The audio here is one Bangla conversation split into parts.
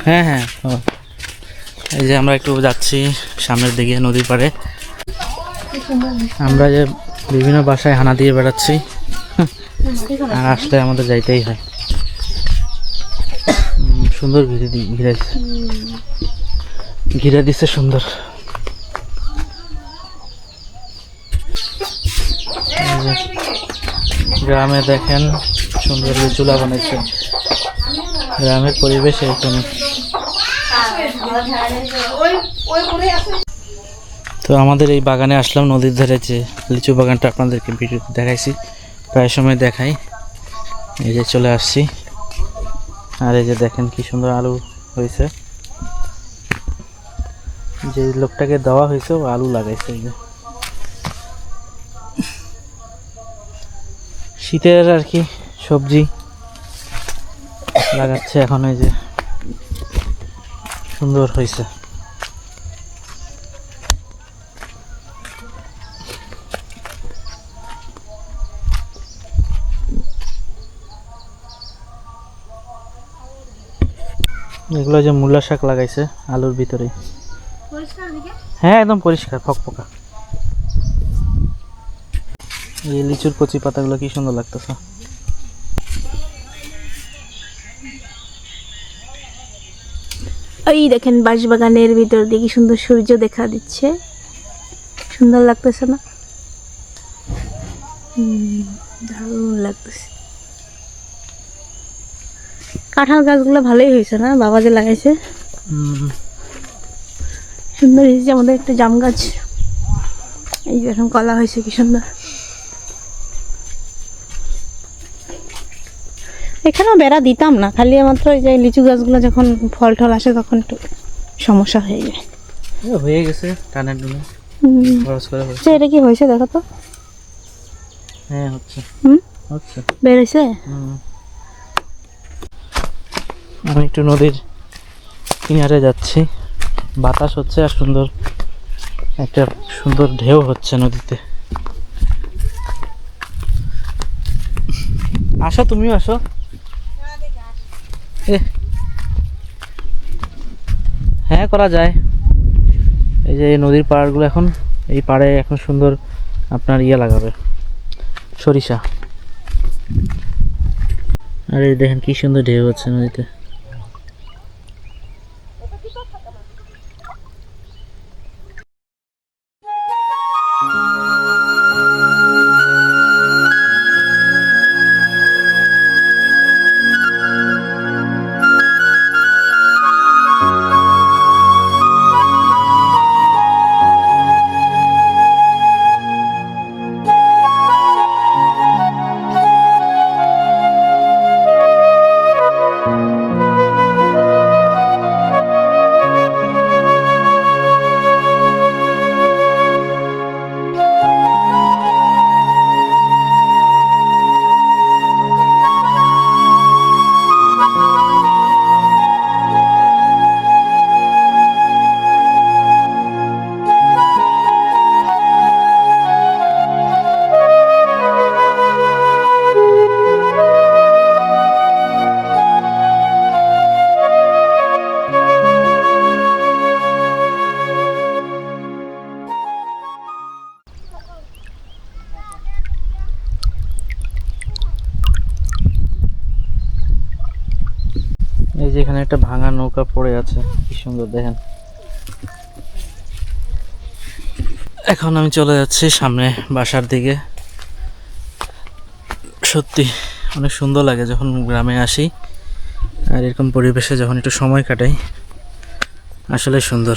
হ্যাঁ হ্যাঁ, এই যে আমরা একটু যাচ্ছি সামনের দিকে নদীর পাড়ে। আমরা যে বিভিন্ন বাসায় হানা দিয়ে বেড়াচ্ছি, আর আসলে আমাদের যাইতেই হয়। সুন্দর ঘিরে দিচ্ছে সুন্দর। গ্রামে দেখেন সুন্দর চুলা বানাইছে, গ্রামের পরিবেশ এরকমই। তো আমাদের এই বাগানে আসলাম, নদীর ধারে যে লিচু বাগানটা আপনাদেরকে ভিডিওতে দেখাইছি, প্রায় সময় দেখাই। এই যে চলে আসছি, আর এই যে দেখেন কি সুন্দর আলু হয়েছে। যে লোকটাকে দেওয়া হয়েছে ও আলু লাগাইছে। এই যে শীতের আর কি সবজি লাগাচ্ছে এখন, এই যে সুন্দর হয়েছে। এগুলো যে মূলা শাক লাগাইছে আলুর ভিতরে। হ্যাঁ একদম পরিষ্কার ফকফকা। এই লিচুর কচি পাতাগুলো কি সুন্দর লাগতেছে। ওই দেখেন বাঁশবাগানের ভিতর দিয়ে কি সুন্দর সূর্য দেখা দিচ্ছে, সুন্দর লাগতেছে না? দারুণ লাগতেছে। কাঁঠাল গাছগুলো ভালোই হয়েছে না, বাবা যে লাগাইছে সুন্দর হয়েছে। আমাদের একটা জাম গাছ, এই যে এখন কলা হয়েছে কি সুন্দর। এখানেও বেড়া দিতাম না, খালি মাত্র এই যে লিচু গাছগুলো যখন ফল টল আসে তখন একটু সমস্যা হয়ে যায়। হয়ে গেছে টানা টুনে খরচ করে হচ্ছে। এটা কি হয়েছে দেখো তো? হ্যাঁ হচ্ছে, হচ্ছে বেড়েছে। আমি একটু নদীর কিনারে যাচ্ছি, বাতাস হচ্ছে আর সুন্দর একটা সুন্দর ঢেউ হচ্ছে নদীতে। আসো, তুমিও আসো। হ্যাঁ করা যায়। এই যে নদীর পাড়গুলো এখন, এই পাড়ে এখন সুন্দর আপনার লাগাবে সরিষা। আর এই দেখেন কি সুন্দর ঢেউ হচ্ছে নদীতে। এই যে এখানে একটা ভাঙা নৌকা পড়ে আছে, কি সুন্দর দেখেন। এখন আমি চলে যাচ্ছি সামনে বাসার দিকে। সত্যি অনেক সুন্দর লাগে যখন গ্রামে আসি আর এরকম পরিবেশে যখন একটু সময় কাটাই, আসলে সুন্দর।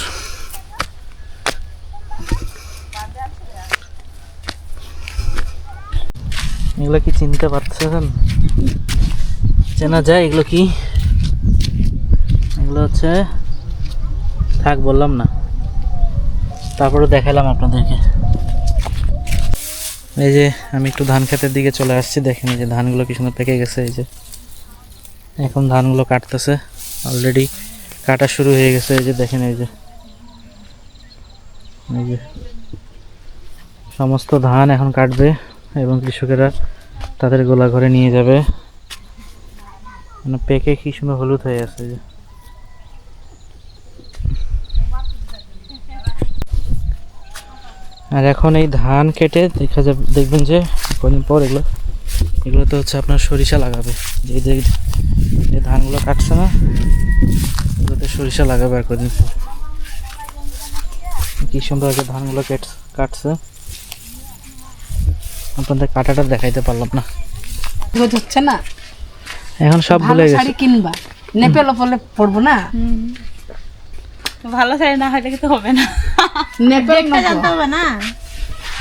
এগুলো কি চিনতে পারছেন? চেনা যায় এগুলো কি? এগুলো হচ্ছে, থাক বললাম না, তারপরে দেখালাম আপনাদেরকে। এই যে আমি একটু ধান ক্ষেতের দিকে চলে আসছি, দেখেন এই যে ধানগুলো কি সুন্দর পেকে গেছে। এই যে এখন ধানগুলো কাটতেছে, অলরেডি কাটা শুরু হয়ে গেছে। এই যে দেখেন, এই যে সমস্ত ধান এখন কাটবে এবং কৃষকেরা তাদের গোলা ঘরে নিয়ে যাবে। মানে পেকে কি সুন্দর হলুদ হয়ে আছে। যে আর এখন এই ধান কেটে দেখা যাবে, দেখবেন যে কদিন পর এগুলোতে হচ্ছে আপনার সরিষা লাগাবে। এই যে এই ধানগুলো কাটছে না, এগুলোতে সরিষা লাগাবে আর কদিন পর। কি সুন্দর আগে ধানগুলো কাটছে, আপনাদের কাটাটা দেখাইতে পারলাম না, হচ্ছে না। এখন সব ভুলে গেছে। শাড়ি কিনবা, নেপে লপলে পড়বো না, ভালো শাড়ি না হলে কিন্তু হবে না। নেপে ডেটটা জানতে হবে না,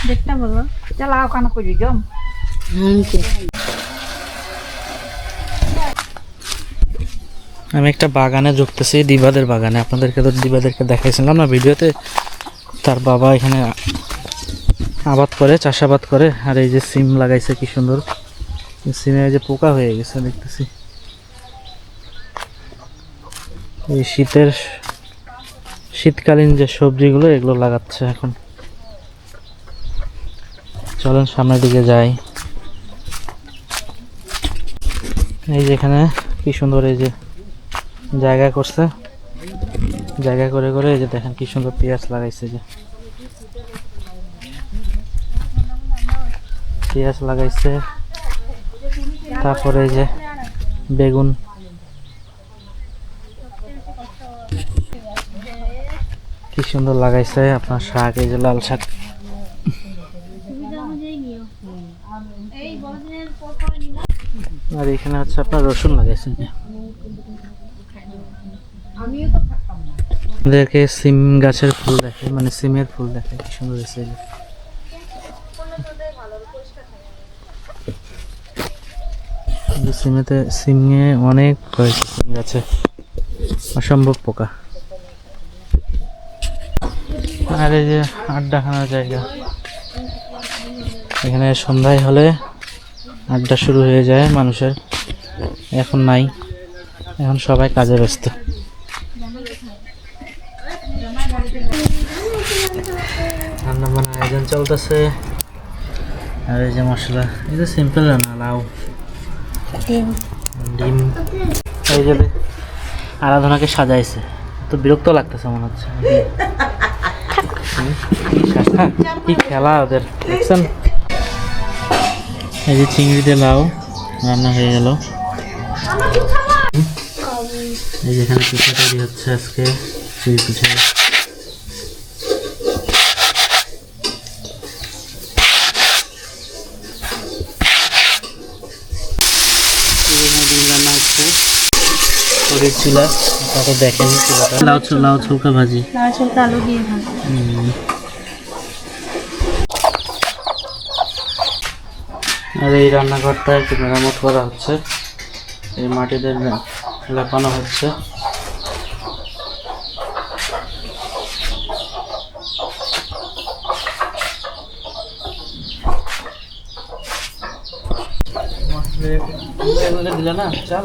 ডেটটা বলো। চালাও কান করি জম। আমি একটা বাগানে ঢুকতেছি, দিবাদের বাগানে। আপনাদেরকে তো দিবাদেরকে দেখাইছিলাম না ভিডিওতে। তার বাবা এখানে আবাদ করে, চাষাবাদ করে। আর এই যে সিম লাগাইছে, কি সুন্দর। সিমে যে পোকা হয়ে গেছে দেখতেছি। এই শীতকালীন যে সবজিগুলো, এগুলো লাগাচ্ছে এখন। চলেন সামনের দিকে যাই। এই যে এখানে কি সুন্দর এই যে জায়গা করছে, জায়গা করে করে এই যে দেখেন কি সুন্দর পেঁয়াজ লাগাইছে। যে পেঁয়াজ লাগাইছে, তারপরে এই যে বেগুন, কি সুন্দর লাগাইছে আপনার শাক, এই যে লাল শাক। আর এখানে হচ্ছে আপনার রসুন লাগাইছে। আমাদেরকে সিম গাছের ফুল দেখে, মানে সিমের ফুল দেখে, কি সুন্দর হয়েছে। সিমে অনেক হয়েছে, সিম গাছে অসম্ভব পোকা। আর এই যে আড্ডা খানার জায়গা, এখানে সন্ধ্যায় হলে আড্ডা শুরু হয়ে যায় মানুষের। এখন নাই, এখন সবাই কাজে ব্যস্ত। রান্না বান্নার আয়োজন চলতেছে। আর এই যে মশলা, এই যে সিম্পল রান্না, লাউ, ডিম। এই যে আরাধনাকে সাজাইছে, তো বিরক্ত লাগতেছে মনে হচ্ছে। কি খেলা ওদের, দেখছেন? এই যে চিংড়ি দিয়ে লাউ রান্না হয়ে গেল। এই যে এখানে পিঠা তৈরি হচ্ছে আজকে, চিড়ি পিঠা। রান্না হচ্ছে শরীর চুলা, তারপর দেখেন চুলাটা। লাউ ছুলকা ভাজি, লাউ ছুলকা আলু দিয়ে ভাজি। আর এই রান্নাঘরটা একটু মেরামত করা হচ্ছে, এই মাটিদের লেপানো হচ্ছে। দিলে না চাল,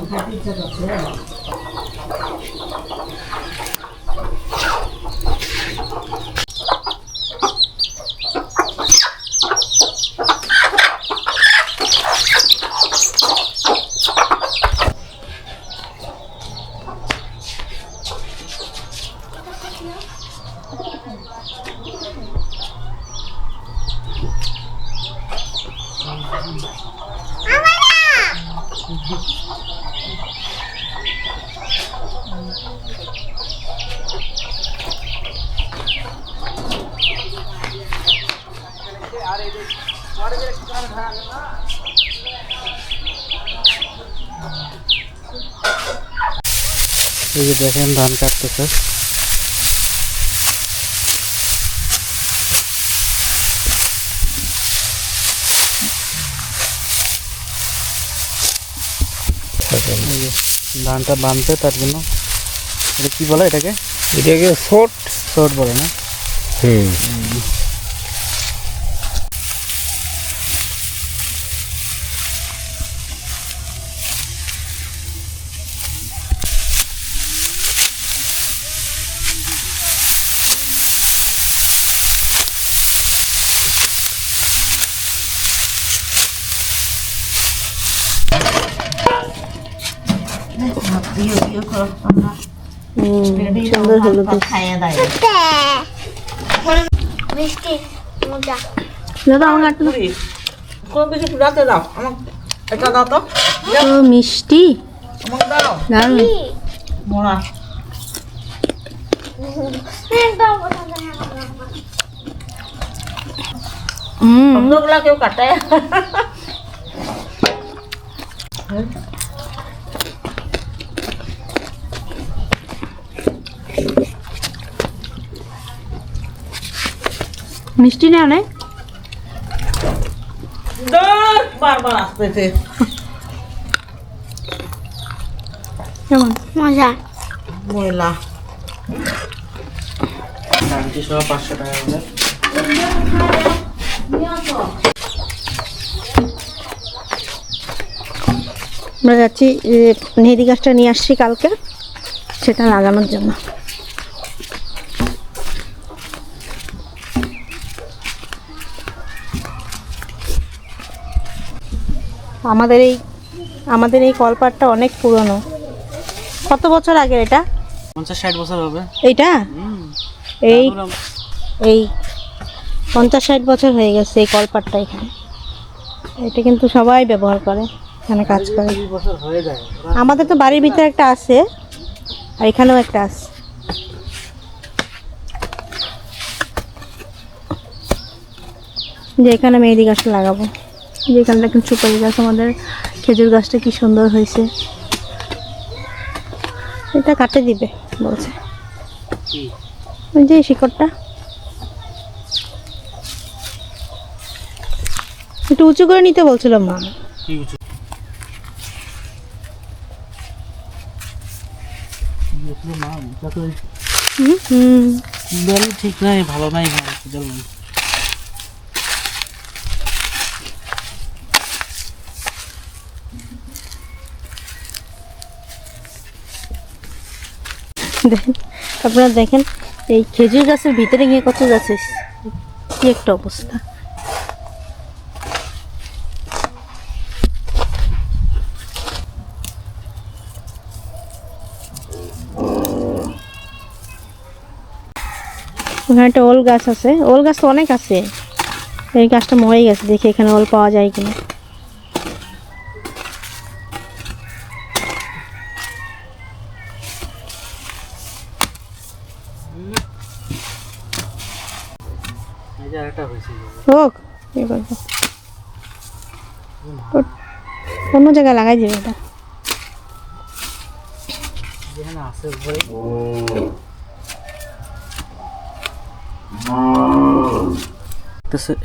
এই যে দেখেন ধান কাটতেছে। ধানটা বাঁধতে, তার জন্য এটা কি বলে, এটাকে শোট বলে না? সুন্দর হলো তো। দাদা আমার গাড়িটা দাও। কোনো কিছু ফুটাতে দাও আমার এটা দাও তো তো মিষ্টি আমাকে দাও দারুণ। মোড়া শব্দগুলা কেউ কাটে মিষ্টি না অনেক বারবার আসতেছে কেমন মজা। ময়লা দামটি সহ 500 টাকা করে। আমরা যাচ্ছি মেহেদি গাছটা নিয়ে আসছি কালকে, সেটা লাগানোর জন্য। আমাদের এই কলপাটটা অনেক পুরনো। কত বছর আগের এটা? 50-60 বছর হবে। এইটা এই এই 50-60 বছর হয়ে গেছে এই কলপাটটা এখানে। এটা কিন্তু সবাই ব্যবহার করে, এখানে কাজ করে। 20 বছর হয়ে যায়। আমাদের তো বাড়ির ভিতরে একটা আছে, আর এখানেও একটা আছে। যে এখানে মেহেদি গাছটা লাগাবো, যে এখানটা কিন্তু সুপারি গাছ, আমাদের খেজুর গাছটা কি সুন্দর হয়েছে। এটা কাটে দিবে বলছে, ওই যে শিকড়টা একটু উঁচু করে নিতে বলছিল মা। কি কিছু মা এটা তো হুম বেল ঠিক নাই, ভালো নাই। দেখেন, আপনারা দেখেন এই খেজুর গাছের ভিতরে গিয়ে কত গাছ, কি একটা অবস্থা। ওখানে একটা ওল গাছ আছে, ওল গাছ তো অনেক আছে। এই গাছটা মরে গেছে, দেখি এখানে ওল পাওয়া যায় কিনা। এই যে আরেকটা হয়েছে। হোক, অন্য জায়গায় লাগাই যাবে এটা। যেখানে আছে উপরে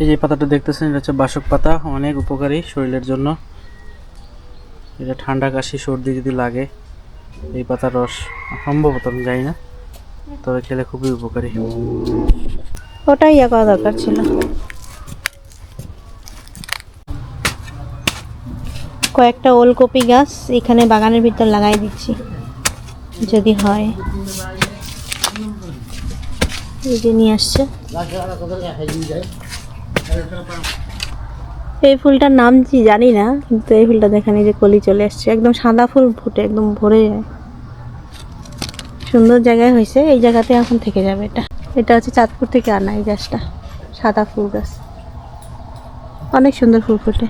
এই যে পাতাটা দেখতেছেন, এটা হচ্ছে বাসক পাতা। অনেক উপকারী শরীরের জন্য। এটা ঠান্ডা কাশি সর্দি যদি লাগে এই পাতার রস সম্ভবত আমি জানি না, তবে খেলে খুবই উপকারী। ওটাই ইয়া করা দরকার ছিল। কয়েকটা ওলকপি গাছ এখানে বাগানের ভিতর লাগাই দিচ্ছি, যদি হয়। এই যে নিয়ে আসছে। এই ফুলটার নাম কি জানি না, কিন্তু এই ফুলটা দেখেন, এই যে কলি চলে আসছে, একদম সাদা ফুল ফুটে একদম ভরে যায়। সুন্দর জায়গায় হয়েছে, এই জায়গাতে এখন থেকে যাবে। এটা এটা হচ্ছে চাঁদপুর থেকে আনা এই গাছটা, সাদা ফুল গাছ, অনেক সুন্দর ফুল ফুটে।